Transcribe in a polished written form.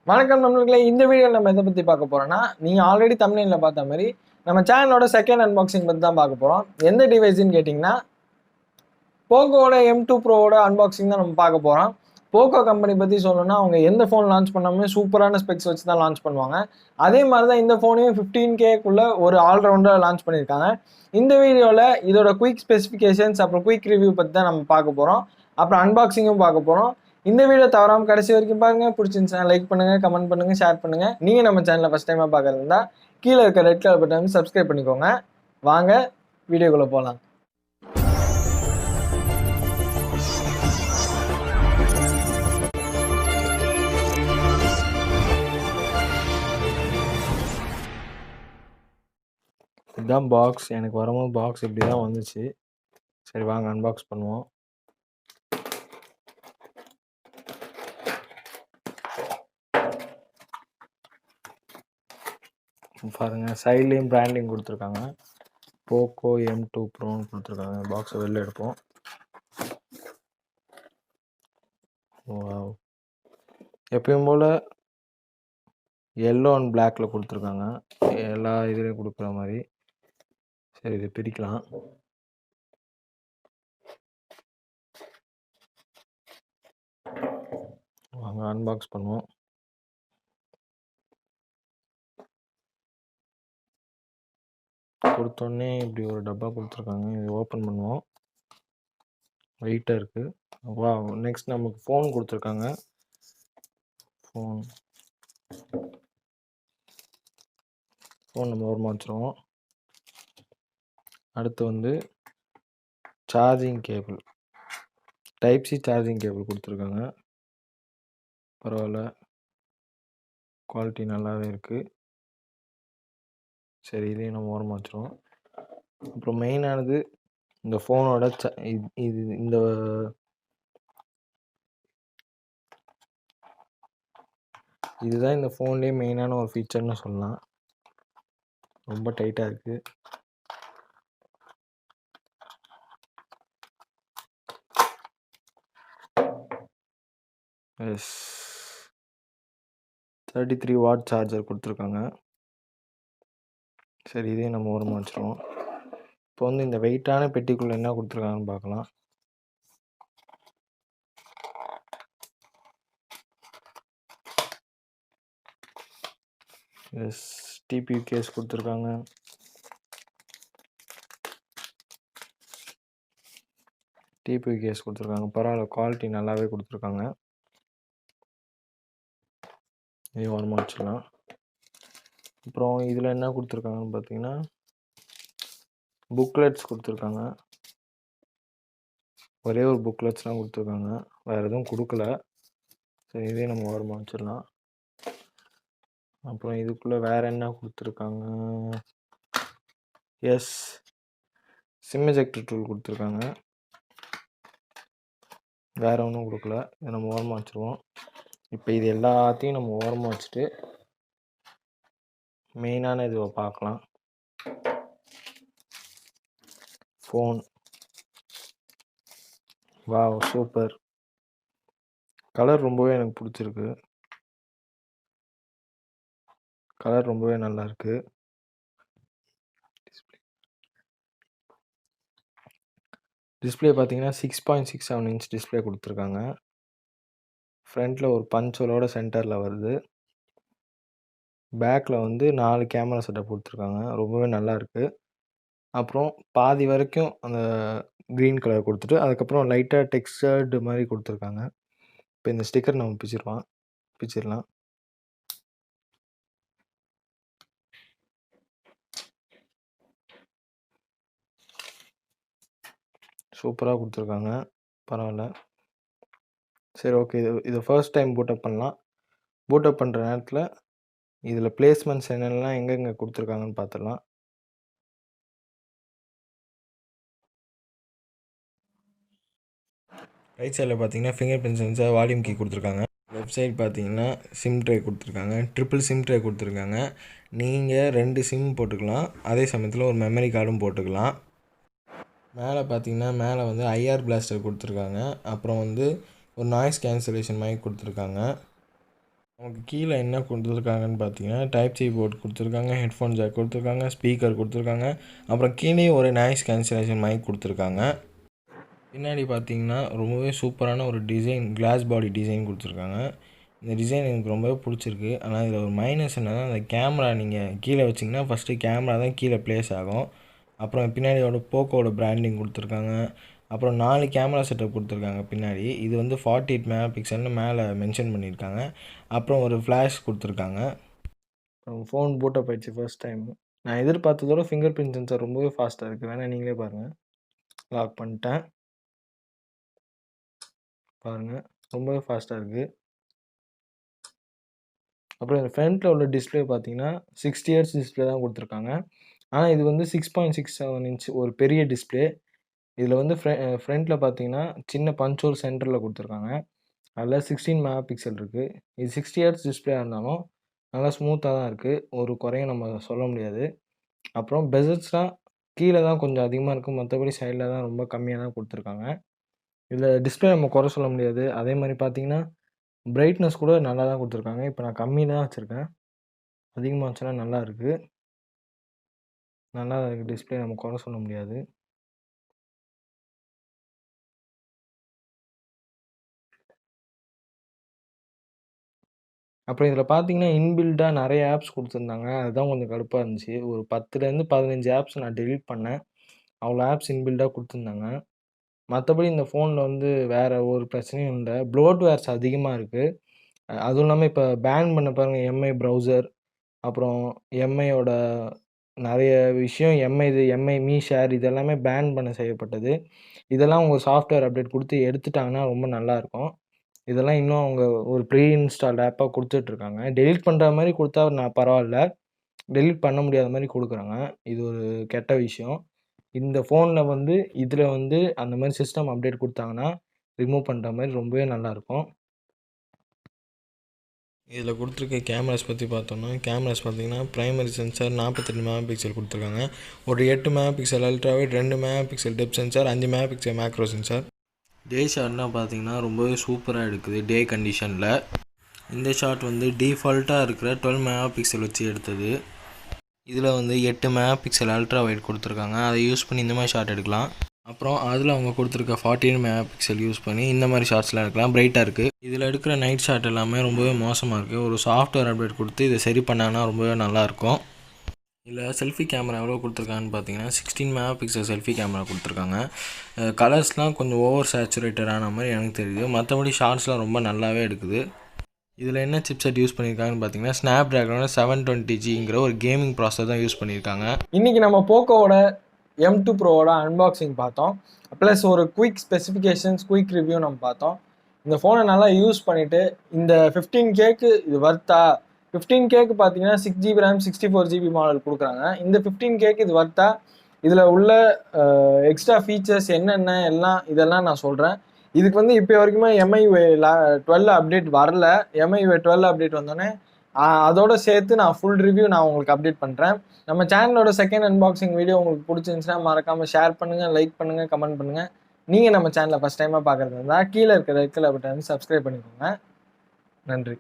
வணக்கம் நண்பர்களே. இந்த வீடியோவில் நம்ம எதை பற்றி பார்க்க போகிறோம்னா, நீங்கள் ஆல்ரெடி தம்ப்நெயில்ல பார்த்த மாதிரி நம்ம சேனலோட செகண்ட் அன்பாக்சிங் பற்றி தான் பார்க்க போகிறோம். எந்த டிவைஸ்ன்னு கேட்டிங்கன்னா, போகோட M2 ப்ரோவோட அன்பாக்சிங் தான் நம்ம பார்க்க போகிறோம். போகோ கம்பெனி பற்றி சொல்லணும்னா, அவங்க எந்த ஃபோன் லான்ச் பண்ணாலுமே சூப்பரான ஸ்பெக்ஸ் வச்சு தான் லான்ச் பண்ணுவாங்க. அதே மாதிரி தான் இந்த ஃபோனையும் 15Kக்குள்ள ஒரு ஆல்ரவுண்டராக லான்ச் பண்ணியிருக்காங்க. இந்த வீடியோவில் இதோட குயிக் ஸ்பெசிஃபிகேஷன்ஸ் அப்புறம் குயிக் ரிவ்யூ பற்றி தான் நம்ம பார்க்க போகிறோம். அப்புறம் அன்பாக்சிங்கும் பார்க்க போகிறோம். இந்த வீடியோ தவறாமல் கடைசி வரைக்கும் பாருங்க. பிடிச்சிருந்துச்சுன்னா லைக் பண்ணுங்க, கமெண்ட் பண்ணுங்க, ஷேர் பண்ணுங்க. நீங்க நம்ம சேனலை ஃபர்ஸ்ட் டைமா பார்க்கறதா கீழே இருக்க ரெட் கலர் பட்டன் சப்ஸ்கிரைப் பண்ணிக்கோங்க. வாங்க வீடியோக்குள்ள போகலாம். இதுதான் பாக்ஸ். எனக்கு வரும்போது பாக்ஸ் இப்படி தான் வந்துச்சு. சரி வாங்க அன்பாக்ஸ் பண்ணுவோம். பாருங்க, சைட்லேயும் பிராண்டிங் கொடுத்துருக்காங்க. போக்கோ M2 ப்ரோன்னு கொடுத்துருக்காங்க. பாக்ஸை வெளில எடுப்போம். வாவ், எப்பயும் போல் எல்லோ அண்ட் பிளாக்ல கொடுத்துருக்காங்க. எல்லா இதுலேயும் கொடுக்குற மாதிரி. சரி, இதை பிரிக்கலாம். வாங்க அன்பாக்ஸ் பண்ணுவோம். கொடுத்தோடனே இப்படி ஒரு டப்பா கொடுத்துருக்காங்க. இது ஓப்பன் பண்ணுவோம். வெயிட்டாக இருக்குது. வா, நெக்ஸ்ட் நமக்கு ஃபோன் கொடுத்துருக்காங்க. ஃபோன் நம்ம ஓரமாக வச்சுருவோம். அடுத்து வந்து charging cable, type C charging cable கொடுத்துருக்காங்க. பரவாயில்ல, குவாலிட்டி நல்லாவே இருக்குது. சரி, இதையும் நம்ம ஓரமாக வச்சுருவோம். அப்புறம் மெயினானது இந்த ஃபோனோட இதுதான் இந்த ஃபோன்லேயே மெயினான ஒரு ஃபீச்சர்னு சொல்லலாம். ரொம்ப டைட்டாக இருக்குது. எஸ், 33 வாட் சார்ஜர் கொடுத்துருக்காங்க. சரி, இதையும் நம்ம ஓரமாக வச்சுருவோம். இப்போ வந்து இந்த வெயிட்டான பெட்டிக்குள்ளே என்ன கொடுத்துருக்காங்கன்னு பார்க்கலாம். எஸ், டிபியூ கேஸ் கொடுத்துருக்காங்க. டிபியூ கேஸ் கொடுத்துருக்காங்க. பரவாயில்ல, குவாலிட்டி நல்லாவே கொடுத்துருக்காங்க. இதையும் ஓரமாக வச்சுக்கலாம். அப்புறம் இதில் என்ன கொடுத்துருக்காங்கன்னு பார்த்தீங்கன்னா, புக்லெட்ஸ் கொடுத்துருக்காங்க. ஒரே ஒரு புக்லெட்ஸ் தான் கொடுத்துருக்காங்க, வேறு எதுவும் கொடுக்கல. சரி, இதே நம்ம ஓரமாக வச்சிடலாம். அப்புறம் இதுக்குள்ளே வேறு என்ன கொடுத்துருக்காங்க. எஸ், சிம் எஜெக்டர் டூல் கொடுத்துருக்காங்க. வேறு ஒன்றும் கொடுக்கல. இதை நம்ம ஓரமாக வச்சுருவோம். இப்போ இது எல்லாத்தையும் நம்ம ஓரமாக வச்சுட்டு மெயினான இதுவை பார்க்கலாம். Phone, wow, super. கலர் ரொம்பவே எனக்கு பிடிச்சிருக்கு. கலர் ரொம்பவே நல்லா இருக்குது. டிஸ்பிளே பார்த்தீங்கன்னா 6.67 இன்ச் டிஸ்பிளே கொடுத்துருக்காங்க. ஃப்ரண்ட்டில் ஒரு பஞ்சோலோட சென்டரில் வருது. பேக்கில் வந்து 4 கேமரா செட்டப் கொடுத்துருக்காங்க. ரொம்பவே நல்லா இருக்குது. அப்புறம் பாதி வரைக்கும் அந்த க்ரீன் கலர் கொடுத்துட்டு அதுக்கப்புறம் லைட்டாக டெக்ஸ்டர்டு மாதிரி கொடுத்துருக்காங்க. இப்போ இந்த ஸ்டிக்கர் நம்ம பிச்சிடலாம். சூப்பராக கொடுத்துருக்காங்க. பரவாயில்ல. சரி, ஓகே. இது ஃபர்ஸ்ட் டைம் பூட் அப் பண்ணலாம். பூட் அப் பண்ணுற நேரத்தில் இதில் பிளேஸ்மெண்ட்ஸ் என்னென்னலாம் எங்கெங்கே கொடுத்துருக்காங்கன்னு பார்த்துடலாம். ரைட் சைடில் பார்த்தீங்கன்னா fingerprint sensor, volume key கொடுத்துருக்காங்க. லெஃப்ட் சைடு பார்த்தீங்கன்னா சிம் ட்ரே கொடுத்துருக்காங்க. ட்ரிபிள் சிம் ட்ரே கொடுத்துருக்காங்க. நீங்கள் 2 சிம் போட்டுக்கலாம். அதே சமயத்தில் ஒரு மெமரி கார்டும் போட்டுக்கலாம். மேலே பார்த்தீங்கன்னா மேலே வந்து ஐஆர் பிளாஸ்டர் கொடுத்துருக்காங்க. அப்புறம் வந்து ஒரு நாய்ஸ் கேன்சலேஷன் மைக் கொடுத்துருக்காங்க. நமக்கு கீழே என்ன கொடுத்துருக்காங்கன்னு பார்த்தீங்கன்னா, டைப் சி போர்ட் கொடுத்துருக்காங்க, ஹெட்ஃபோன் ஜாக் கொடுத்துருக்காங்க, ஸ்பீக்கர் கொடுத்துருக்காங்க, அப்புறம் கீழே ஒரு நாய்ஸ் கேன்சலேஷன் மைக் கொடுத்துருக்காங்க. பின்னாடி பார்த்தீங்கன்னா ரொம்பவே சூப்பரான ஒரு டிசைன், கிளாஸ் பாடி டிசைன் கொடுத்துருக்காங்க. இந்த டிசைன் எனக்கு ரொம்பவே பிடிச்சிருக்கு. ஆனால் இதில் ஒரு மைனஸ் என்னென்னா, அந்த கேமரா நீங்கள் கீழே வச்சிங்கன்னா ஃபஸ்ட்டு கேமரா தான் கீழே ப்ளேஸ் ஆகும். அப்புறம் பின்னாடியோட போக்கோட பிராண்டிங் கொடுத்துருக்காங்க. அப்புறம் 4 கேமரா செட்டப் கொடுத்துருக்காங்க பின்னாடி. இது வந்து 48 மெகா பிக்சல்னு மேலே மென்ஷன் பண்ணியிருக்காங்க. அப்புறம் ஒரு ஃப்ளாஷ் கொடுத்துருக்காங்க. ஃபோன் பூட் அப் ஆயிடுச்சு ஃபர்ஸ்ட் டைம். நான் எதிர்பார்த்ததோட ஃபிங்கர் பிரிண்ட் சென்சார் ரொம்பவே ஃபாஸ்ட்டாக இருக்குது. வேணா நீங்களே பாருங்கள். லாக் பண்ணிட்டேன். பாருங்கள், ரொம்பவே ஃபாஸ்ட்டாக இருக்குது. அப்புறம் இந்த ஃப்ரண்ட்டில் உள்ள டிஸ்பிளே பார்த்தீங்கன்னா 60 ஹெர்ட்ஸ் டிஸ்பிளே தான் கொடுத்துருக்காங்க. ஆனால் இது வந்து 6.67 இன்ச் ஒரு பெரிய டிஸ்பிளே. இதில் வந்து ஃப்ரண்ட்டில் பார்த்தீங்கன்னா சின்ன பஞ்ச் ஹோல் சென்டரில் கொடுத்துருக்காங்க. அதில் 16 மெகா பிக்சல் இருக்குது. இது 60 ஹெர்ட்ஸ் டிஸ்பிளே இருந்தாலும் நல்லா ஸ்மூத்தாக தான் இருக்குது. ஒரு குறையும் நம்ம சொல்ல முடியாது. அப்புறம் பெசல்ஸ்லாம் கீழே தான் கொஞ்சம் அதிகமாக இருக்குது. மற்றபடி சைடில் தான் ரொம்ப கம்மியாக தான் கொடுத்துருக்காங்க. இதில் டிஸ்பிளே நம்ம குறை சொல்ல முடியாது. அதே மாதிரி பார்த்தீங்கன்னா பிரைட்னஸ் கூட நல்லா தான் கொடுத்துருக்காங்க. இப்போ நான் கம்மியாக தான் வச்சுருக்கேன். அதிகமாக வச்சுன்னா நல்லா இருக்குது. நல்லா இருக்குது டிஸ்பிளே, நம்ம குறை சொல்ல முடியாது. அப்புறம் இதில் பார்த்தீங்கன்னா இன்பில்டாக நிறைய ஆப்ஸ் கொடுத்துருந்தாங்க. அதுதான் கொஞ்சம் கடுப்பாக இருந்துச்சு. ஒரு 10லேருந்து 15 ஆப்ஸ் நான் டெலீட் பண்ணேன். அவ்வளோ ஆப்ஸ் இன்பில்டாக கொடுத்துருந்தாங்க. மற்றபடி இந்த ஃபோனில் வந்து வேறு ஒரு பிரச்சனையும் இல்லை. ப்ளோட்வேர்ஸ் அதிகமாக இருக்குது. அதுவும் இல்லாமல் இப்போ பேன் பண்ண பாருங்கள் எம்ஐ ப்ரௌசர், அப்புறம் எம்ஐயோட நிறைய விஷயம், எம்ஐ மீ ஷேர் இது எல்லாமே பேன் பண்ண செய்யப்பட்டது. இதெல்லாம் அவங்க சாஃப்ட்வேர் அப்டேட் கொடுத்து எடுத்துட்டாங்கன்னா ரொம்ப நல்லாயிருக்கும். இதெல்லாம் இன்னும் அவங்க ஒரு ப்ரீ இன்ஸ்டால்ட் ஆப்பா குடுத்துட்ருக்காங்க. டெலீட் பண்ற மாரி குடுத்தா நான் பரவால்ல. டெலீட் பண்ண முடியாத மாரி குடுக்குறாங்க. இது ஒரு கெட்ட விஷயம். இந்த ஃபோன்ல வந்து இதில வந்து அந்த மாரி சிஸ்டம் அப்டேட் குடுத்தாங்கன்னா, ரிமூவ் பண்ற மாரி ரொம்பவே நல்லாயிருக்கும். இதில் கொடுத்துருக்க கேமராஸ் பற்றி பார்த்தோம்னா, கேமராஸ் பார்த்தீங்கன்னா பிரைமரி சென்சார் 48 மெகா பிக்சல் கொடுத்துருக்காங்க. ஒரு 8 mega pixel ultra wide, 2 mega pixel depth sensor, 5 mega pixel macro sensor. Day ஷாட்லாம் பார்த்தீங்கன்னா ரொம்பவே சூப்பராக எடுக்குது டே கண்டிஷனில். இந்த ஷாட் வந்து டிஃபால்ட்டாக இருக்கிற 12 மெகா பிக்சல் வச்சு எடுத்தது. இதில் வந்து 8 மெகா பிக்சல் அல்ட்ரா வைட் கொடுத்துருக்காங்க. அதை யூஸ் பண்ணி இந்த மாதிரி ஷாட் எடுக்கலாம். அப்புறம் அதில் அவங்க கொடுத்துருக்க 14 மெகா பிக்சல் யூஸ் பண்ணி இந்த மாதிரி ஷாட்ஸ்லாம் எடுக்கலாம். பிரைட்டாக இருக்குது. இதில் எடுக்கிற நைட் ஷாட் எல்லாமே ரொம்பவே மோசமாக இருக்குது. ஒரு சாஃப்ட்வேர் அப்டேட் கொடுத்து இதை சரி பண்ணாங்கன்னா ரொம்பவே நல்லாயிருக்கும். இதில் செல்ஃபி கேமரா எவ்வளோ கொடுத்துருக்காங்கன்னு பார்த்தீங்கன்னா 16 மெகா பிக்சல் செல்ஃபி கேமரா கொடுத்துருக்காங்க. கலர்ஸ்லாம் கொஞ்சம் ஓவர் சேச்சுரேட்டட் ஆன மாதிரி எனக்கு தெரியுது. மற்றபடி ஷார்ட்ஸ்லாம் ரொம்ப நல்லாவே எடுக்குது. இதில் என்ன சிப்செட் யூஸ் பண்ணியிருக்காங்கன்னு பார்த்தீங்கன்னா ஸ்னாப்டிராகனோட 720Gங்கிற ஒரு கேமிங் ப்ராசஸர் தான் யூஸ் பண்ணியிருக்காங்க. இன்றைக்கி நம்ம போக்கோவோட M2 ப்ரோவோட அன்பாக்சிங் பார்த்தோம். ப்ளஸ் ஒரு குயிக் ஸ்பெசிஃபிகேஷன்ஸ், குயிக் ரிவ்யூ நம்ம பார்த்தோம். இந்த ஃபோனை நல்லா யூஸ் பண்ணிவிட்டு இந்த 15Kக்கு இது வர்த்தா, 15Kக்கு பார்த்தீங்கன்னா 6GB ரேம் 64GB மாடல் கொடுக்குறாங்க. இந்த 15Kக்கு இது வர்த்தா, இதில் உள்ள எக்ஸ்ட்ரா ஃபீச்சர்ஸ் என்னென்ன எல்லாம் இதெல்லாம் நான் சொல்கிறேன். இதுக்கு வந்து இப்போ வரைக்குமே MIUI 12 அப்டேட் வரல. MIUI 12 அப்டேட் வந்தோடனே அதோட சேர்த்து நான் ஃபுல் ரிவ்யூ நான் உங்களுக்கு அப்டேட் பண்ணுறேன். நம்ம சேனலோட செகண்ட் அன்பாக்சிங் வீடியோ உங்களுக்கு பிடிச்சிருந்துச்சுன்னா மறக்காமல் ஷேர் பண்ணுங்கள், லைக் பண்ணுங்கள், கமெண்ட் பண்ணுங்கள். நீங்கள் நம்ம சேனலை ஃபஸ்ட் டைமாக பார்க்குறது இருந்தால் கீழே இருக்கிற ரெட் கலர் பட்டன் சப்ஸ்கிரைப் பண்ணிக்கோங்க. நன்றி.